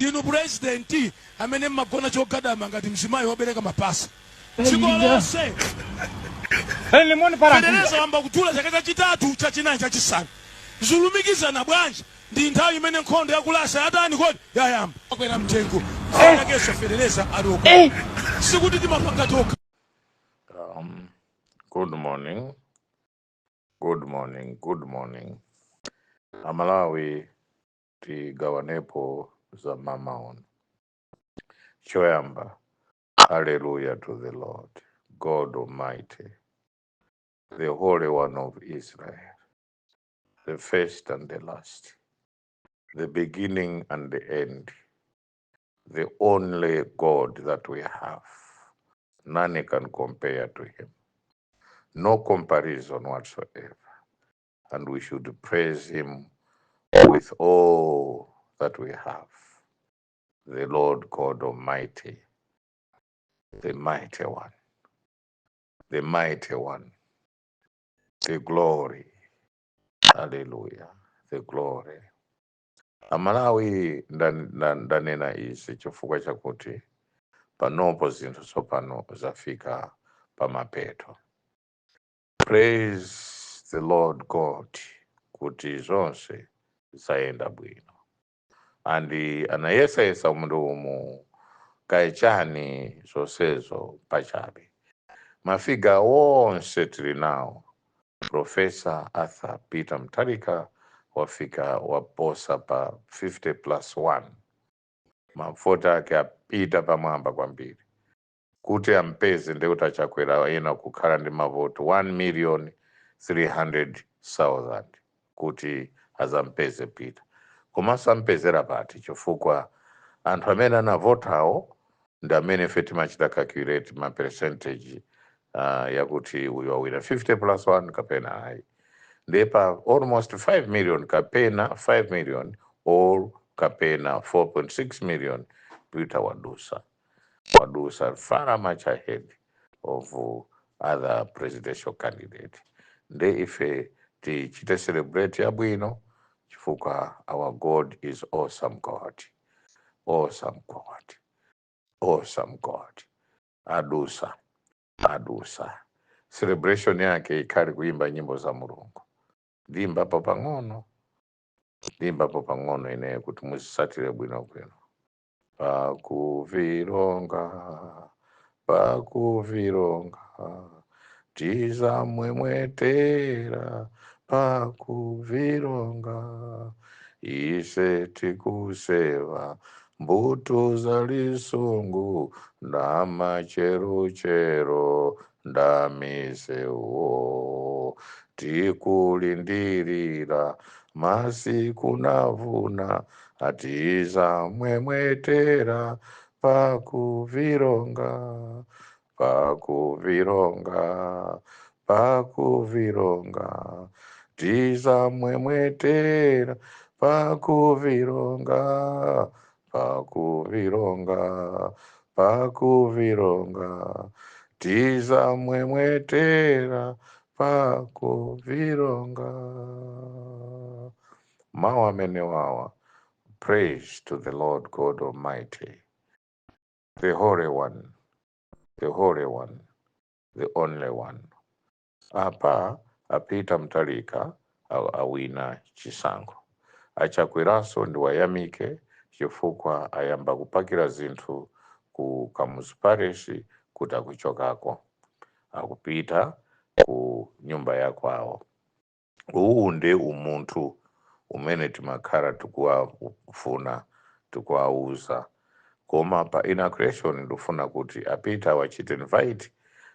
ndinu president amene mmagona chogadama ngati mzimayi wobereka mapasa dziko lonse. Federeza wamba kutula chaka chachitatu chachinayi chachisanu zulumikizana bwanji ndi nthawi imene nkhondo yakulasa yatani kodi yayamba akwera mtengo akeso Federeza aloko sikuti timapanga toka. Good morning. Good morning. Good morning. Amalawi tigawanepo za mama on. Choyamba. Hallelujah to the Lord, God Almighty, the Holy One of Israel, the first and the last, the beginning and the end, the only God that we have. None can compare to him. No comparison whatsoever. And we should praise him with all that we have. The Lord God Almighty, the mighty one, the mighty one, the glory. Hallelujah, the glory. Amalawi ndanena izi chifukwa chakuti panopo zinthu tsopano zafika pamapeto. Praise the Lord God kuti zonse zayenda bwino. Andi anayesayesa mundu umu kaichani zonsezo pachabe. Mafiga wonse tili nawo. Professor Arthur Peter Mutharika wafika waposa pa 50+1. Mafota ake apita pamwamba kwambiri. Kuti ampeze ndekuti achakwera ena kukhala ndi mavoto 1,300,000 kuti azampeze Peter. Komanso ampezera pati chifukwa anthu amene anavotawo ndi amene feti machita calculate ma percentage yakuti uyu wawina 50+1 kapena ayi. Ndepa almost 5 million kapena 5 million or kapena 4.6 million Peter wadusa far much ahead of other presidential candidate. Nde ife tichite celebrate yabwino chifukwa our God is awesome God. Awesome God. Awesome God. Adusa. Celebration yake ikali kuimba nyimbo za Mulungu. Dimba po pang'ono ine kuti musatire bwino bwino. Pakuvironga tiza mwemwetera pakuvironga ise tikuseva mbuto za lisungu ndamacheruchero ndamisewo tikulindirira masiku navuna atiza mwemwetera pakuvironga tiza mwemwetera pakuvironga tiza mwemwetera pakuvironga. Mawa menewawa. Praise to the Lord God Almighty, the Holy One, the only one. Apa Peter Mutharika awina chisankho. Achakwiraso ndi wayamike chifukwa ayamba kupakira zinthu ku Kamuzu Parish kuti akuchokako. Akupita ku nyumba yakwawo. Uwu ndi umunthu umene timakhala tikuwafuna tikuwauza. Koma pa inauguration ndifuna kuti apita wachite invite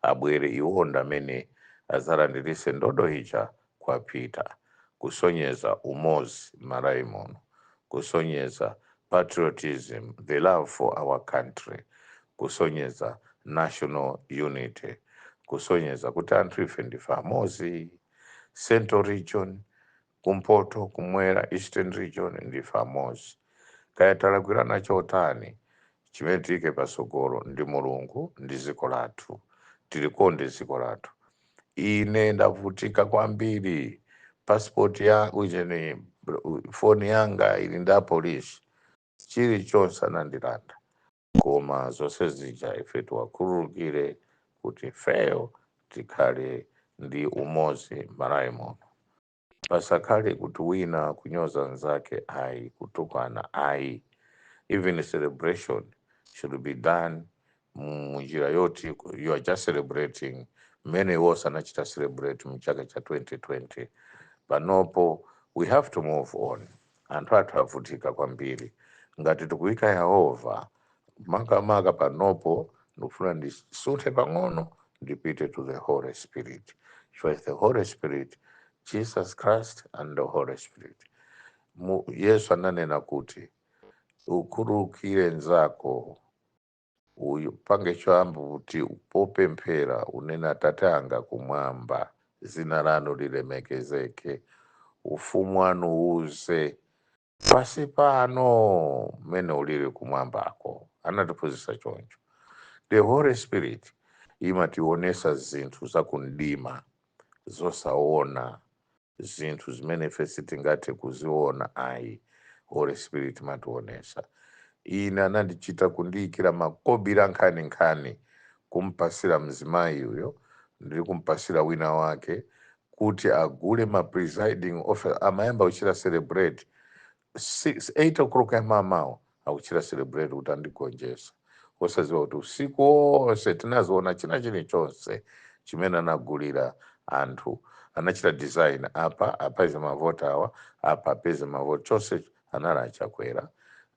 abwere iwonda amene azalandirise ndodo hicha kwa Peter. Kusonyeza umozi maraimono. Kusonyeza patriotism, the love for our country. Kusonyeza national unity. Kusonyeza kuti anthu ife ndife amozi. Central region, kumpoto, kumwera, eastern region ndife amozi. Kaya talakwirana chotani chimene tike pasogolo ndi Mulungu ndi dziko lathu. Tilikonde dziko lathu. Ine ndavutika kwambiri. Passport yangu phone yanga ili nda polisi. chilichonse anandilanda, koma zonse zija ife tiwakhululukire kuti ifeyo tikhale ndi umodzi m'malawi muno. Pasakhale kuti wina kunyoza nzake ayi, kutukwana ayi. Even celebration should be done munjira yoti you are just celebrating. Many was anachita celebrate mchaka cha 2020. Panopo we have to move on. Anthu athu avutika kwambiri. Ngati tikuika Yehova maka panopo ndikufuna ndisuthe pang'ono ndipite to the Holy Spirit. So it's the Holy Spirit, Jesus Christ and the Holy Spirit. Yesu ananena kuti ukhululukire nzako, upange choyamba kuti popemphera unena Atate anga kumwamba, dzina lanu lilemekezeke, ufumu wanu uze pasi pano mmene ulili kumwambako. Anatiphunzitsa choncho. The Holy Spirit imationetsa zinthu zakundima zosaona, zinthu zimene ife sitingathe kuziona ayi. Holy Spirit imationetsa. Ine anandichita kundiyikira makobiri nkhani kumpasira mzimayi uyo, ndiri kumpasira wina wake kuti agule ma presiding officer. Amayamba kuchita celebrate 8 o'clock yamamawo akuchita celebrate kuti andigonjesa. Osaziwa kuti usiku wonse tinaziona china chilichonse chimene anagulira anthu. Anachita design apa apeze mavoti awa, apa apeze mavoti, chonse anali achakwera.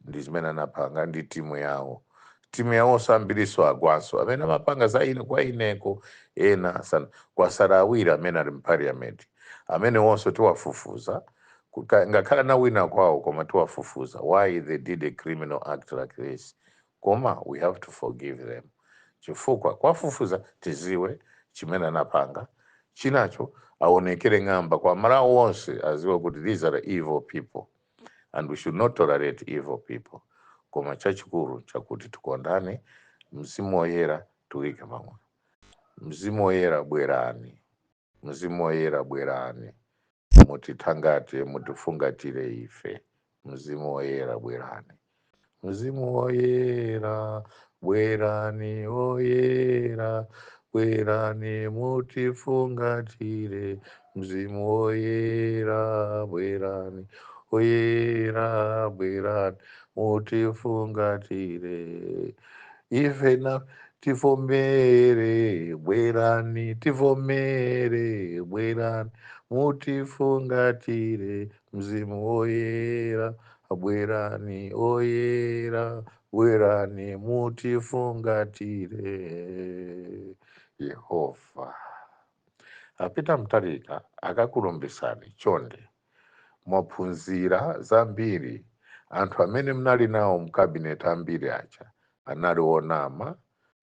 Ndi zimene anapanga ndi timu yawo. Timu yawo sambiriso agwaso amene amapanga za ine kwa ineko ena sana kwasala awiri amene ali mparliament, amene wonso tiwafufuza ngakhala na wina kwawo, koma tiwafufuza why they did a criminal act like this. Koma we have to forgive them, chifukwa kwafufuza tiziwe chimene anapanga. Chinacho aonekere ng'amba kwa marawo wonse aziwe kuti these are evil people and we should not tolerate evil people. Koma chachikulu chakuti tikondane, Mzimu Woyera tuwike pamwe. Mzimu Woyera bwerani, Mzimu Woyera bwerani, mutithangate mutifungatire ife. Mzimu Woyera bwerani, Mzimu Woyera bwerani, Woyera bwerani mutifungatire. Mzimu Woyera bwerani, Woyera bwerani mutifungatire. Ife na tivomere bwerani, tivomere bwerani mutifungatire. Mzimu Woyera bwerani, Woyera bwerani mutifungatire. Yehova apita Mutharika akakulombesani chonde mwaphunzira zambiri. Anthu amene mnali nawo mkabineti ambiri aja anali onama,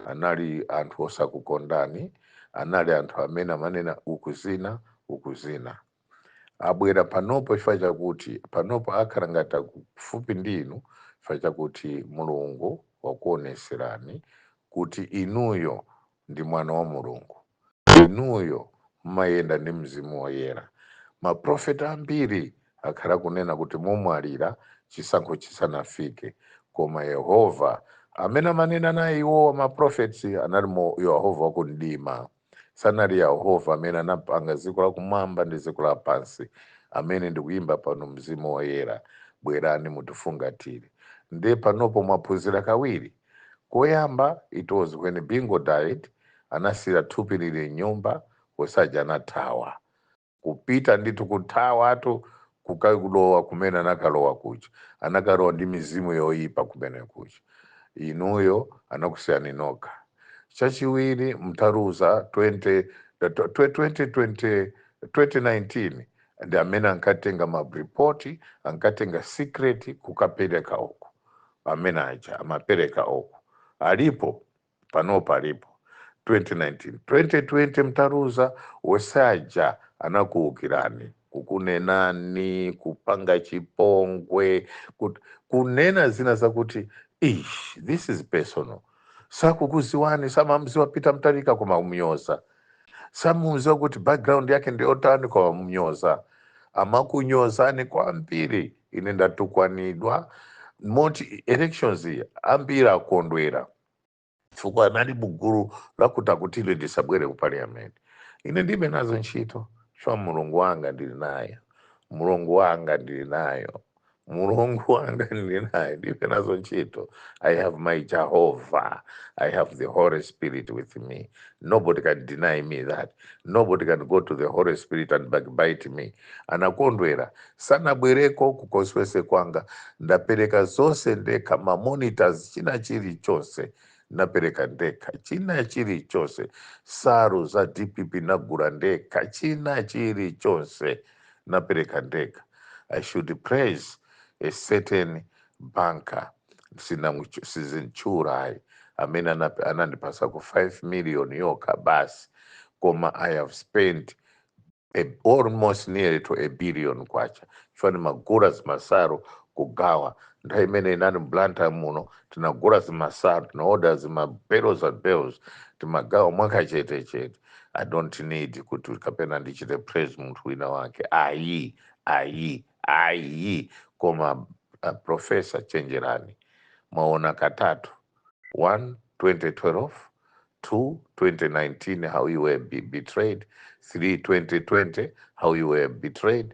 anali anthu osakukondani, anali anthu amene amanena ukuzina ukuzina. Abwera panopo chifukwa chakuti panopo akhala ngati kufupi ndinu chifukwa chakuti Mulungu wakuoneserani kuti inuyo ndi mwana wa Mulungu, inuyo mmayenda ndi Mzimu Woyera. Maprofeta ambiri akhala kunena kuti momwalira chisankho chisanafike, koma Yehova amene amanena naye iwo maprofets anali Yehova wakundima, sanali Yehova amene anapanga dziko lakumwamba ndi dziko lapansi, amene ndikuyimba pano Mzimu Woyera bwerani mutifungatire. Nde panopo mwaphunzira kawiri. Koyamba it was when Bingo died, anasira thupi lili nyumba, osaja anathawa kupita nditu kuthawa atu kukakulowa kumene anakalowa kucha, anakalowa ndi mizimu yoyipa kumene kucha. Inuyo anakusiyani nokha. Chachiwiri Mtaruza 2019 ndi amene ankatenga mabripoti, ankatenga secret kukapereka uku. Amene aja amapereka uku alipo panopo alipo 2019. 2020 Mtaruza osaja anakuukirani, kukunenani, kupanga chipongwe, kunena zina zakuti this is personal. Sakukuziwani, samamziwa Peter Mutharika koma mnyoza, samumziwa kuti background yake ndi otani koma mnyoza. Amakunyozani kwambiri. Ine ndatukwanidwa moti elections ambiri akondwera chifukwa anali muguru lakuti akutile ndisabwere ku parliament. Ine ndibe nazo ntchito chifukwa mulungu wanga ndili nayo, mulungu wanga ndili nayo, mulungu wanga ndili nayo, ndibe nazo ntchito. I have my Jehovah, I have the Holy Spirit with me. Nobody can deny me that. Nobody can go to the Holy Spirit and backbite me. Anakondwera sanabwereko kukoswese kwanga, ndapereka zonse ndeka, mamonitors china chilichonse napereka ndeka, china chilichonse, saru za DPP nagura ndeka, china chilichonse napereka ndeka. I should praise a certain banker sizinchurai amene anandipasa ku 5 million yoka basi, koma I have spent almost nearly to 1 billion kwacha chifani magura zimasaru kugawa nthawi imene inani Blantyre muno tinagura zimasaru, tinaoda zimabells and bells, timagawa mwaka chete chete. I don't need kuti kapena ndichite praise munthu wina wake, ayi koma Professor chenjerani, maona katatu: 1, 2012; 2, 2019, how you were betrayed; 3, 2020, how you were betrayed.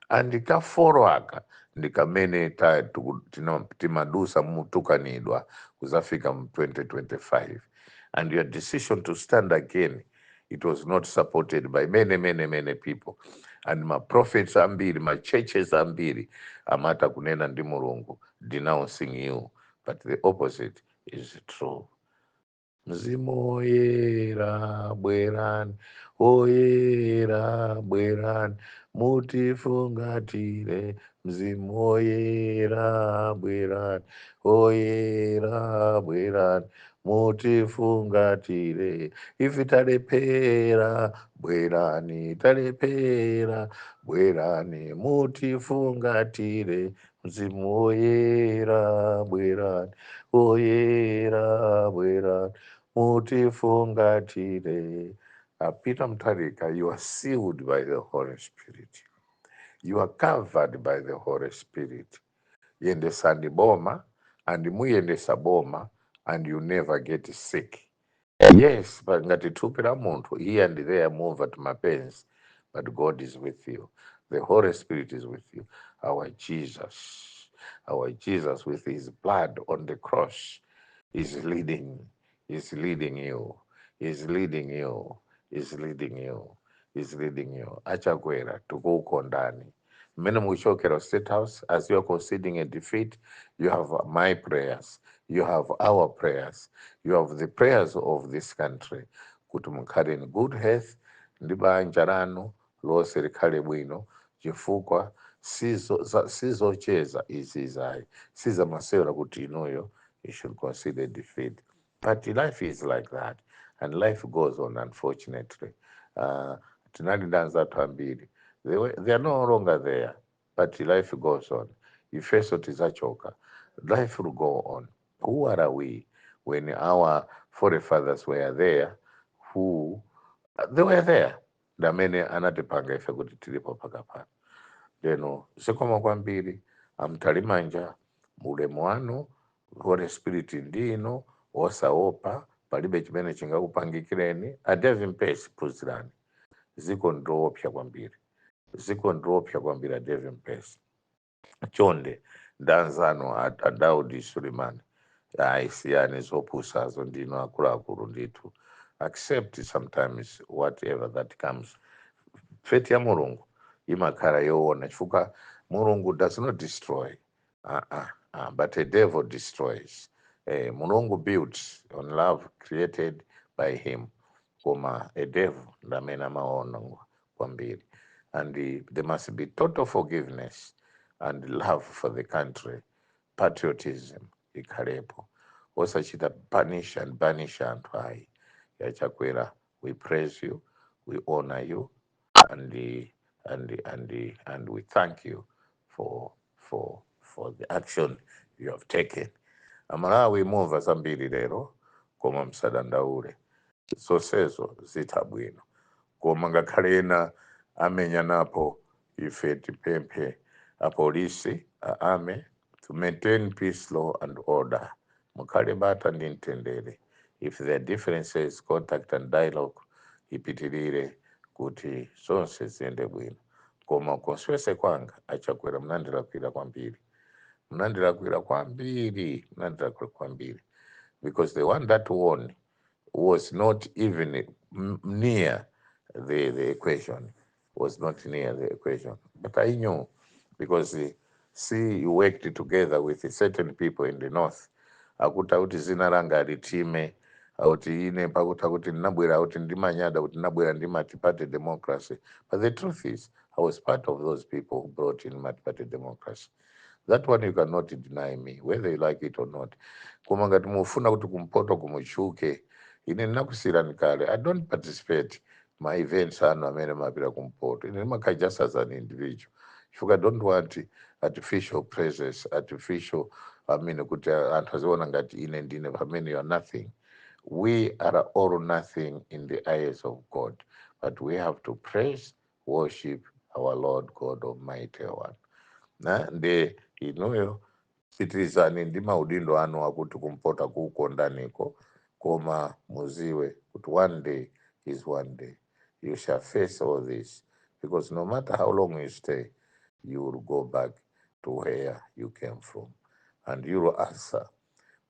And ndikaforoaka ndikamene timadusa mutukanidwa kuzafika mu 2025. And your decision to stand again, it was not supported by many people. And my prophets ambiri, my churches ambiri amata kunena ndi mulungu denouncing you, but the opposite is true. Mzimu oyera bwerani, oyera bwerani, mutifungatire. Mzimu oyera bwerani, oyera bwerani, mutifungatire. Ife talepera bwerani, talepera bwerani, mutifungatire. Mzimu oyera bwerani, oyera bwerani, mutifungatire. Peter Mutharika, you are sealed by the Holy Spirit. You are covered by the Holy Spirit. Yendesa boma and muyendesa boma and you never get sick. Yes, but ngatitupira muntu here and there move at mapenzi, but God is with you. The Holy Spirit is with you. Our Jesus with his blood on the cross is leading you, is leading you. Achakwera tuko ndani. Mmene muchokera State House, as you are conceding a defeat, you have my prayers, you have our prayers, you have the prayers of this country, kuti mukhale in good health ndi banja lanu lonse likhale bwino, chifukwa sizocheza izizayi, sizamasewera kuti inuyo you should consider defeat. But life is like that, and life goes on, unfortunately. Tinali danza ambiri, they are no longer there, but life goes on. Ifeso tizachoka, life will go on. Who are we when our forefathers were there, who they were there? Damene anatipanga ife kuti tilipo pakapano. Leno zikomo kwambiri, amtalimanja mulemu wanu, Holy Spirit ndino osaopa, palibe chimene chingakupangikireni. Adeve mpesi phunzirani, ziko ndropya kwambiri, adeve mpesi. Chonde danzano Daudi Suleiman aisiyani zopusazo ndino akuluakulu ndithu. Accept sometimes whatever that comes. Feti ya mulungu imakhala yoona chifukwa mulungu does not destroy, but a devil destroys. Mulungu builds on love created by him, koma a devil ndamene amaona kwambiri. And there must be total forgiveness and love for the country, patriotism ikhalepo, osachita punish and banish anthu ayi. Yachakwera, we praise you, we honor you, and we thank you for the action you have taken. Amalawi mumva zambiri lero, koma msadandaule, zonsezo zitha bwino. Koma ngakhale ena amenya napo, ife tipemphe apolisi aame to maintain peace, law, and order. Mukhale bata ndi mtendere. If there are differences, contact and dialogue ipitirire kuti zonse ziyende bwino. Koma konswese kwanga achakwera mnandilakwira kwambiri. Mnandilakwira kwambiri, mnandilakwira kwambiri. Because the one that won was not even near the equation, was not near the equation. But I knew because you worked together with certain people in the north. Akuta kuti zina langa litime, kuti ine pakuta kuti ndinabwera kuti ndimanyada kuti ndinabwera ndi multi-party democracy. But the truth is, I was part of those people who brought in multi-party democracy. That one you cannot deny me, whether you like it or not. Koma ngati mufuna kuti kumpoto kumuchuke, ine ndinakusirani kale. I don't participate my events anu amene mapira kumpoto. Ine ndimakhala just as an individual. If I don't want artificial presence, artificial, kuti anthu aziona ngati ine ndine pamene you are nothing. We are all nothing in the eyes of God, but we have to praise, worship our Lord God Almighty one. Nde inuyo pitirizani ndi maudindo anu akuti kumpota kukondaniko, koma muziwe kuti one day is one day. You shall face all this, because no matter how long you stay, you will go back to where you came from, and you will answer.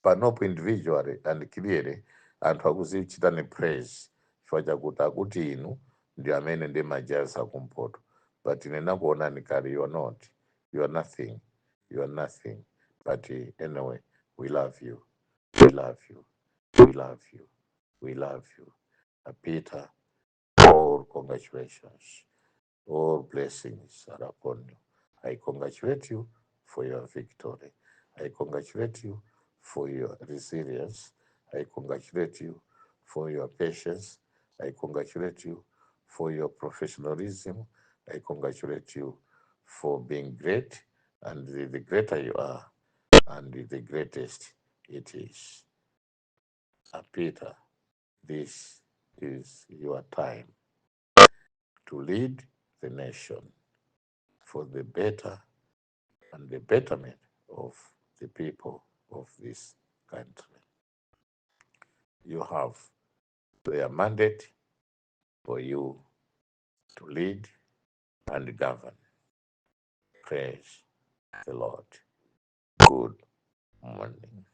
Panopo individually and clearly, anthu akuzichitani praise chifukwa chakuti akuti inu ndi amene ndi majalisa kumpoto. But ine nakuonani kale, you are not. You are nothing. You are nothing. But anyway, we love you. We love you. We love you. We love you. Peter, all congratulations. All blessings are upon you. I congratulate you for your victory. I congratulate you for your resilience. I congratulate you for your patience. I congratulate you for your professionalism. I congratulate you for being great, and the greater you are, and the greatest it is. Peter, this is your time to lead the nation for the better and the betterment of the people of this country. You have their mandate for you to lead and govern. Praise the Lord. Good morning.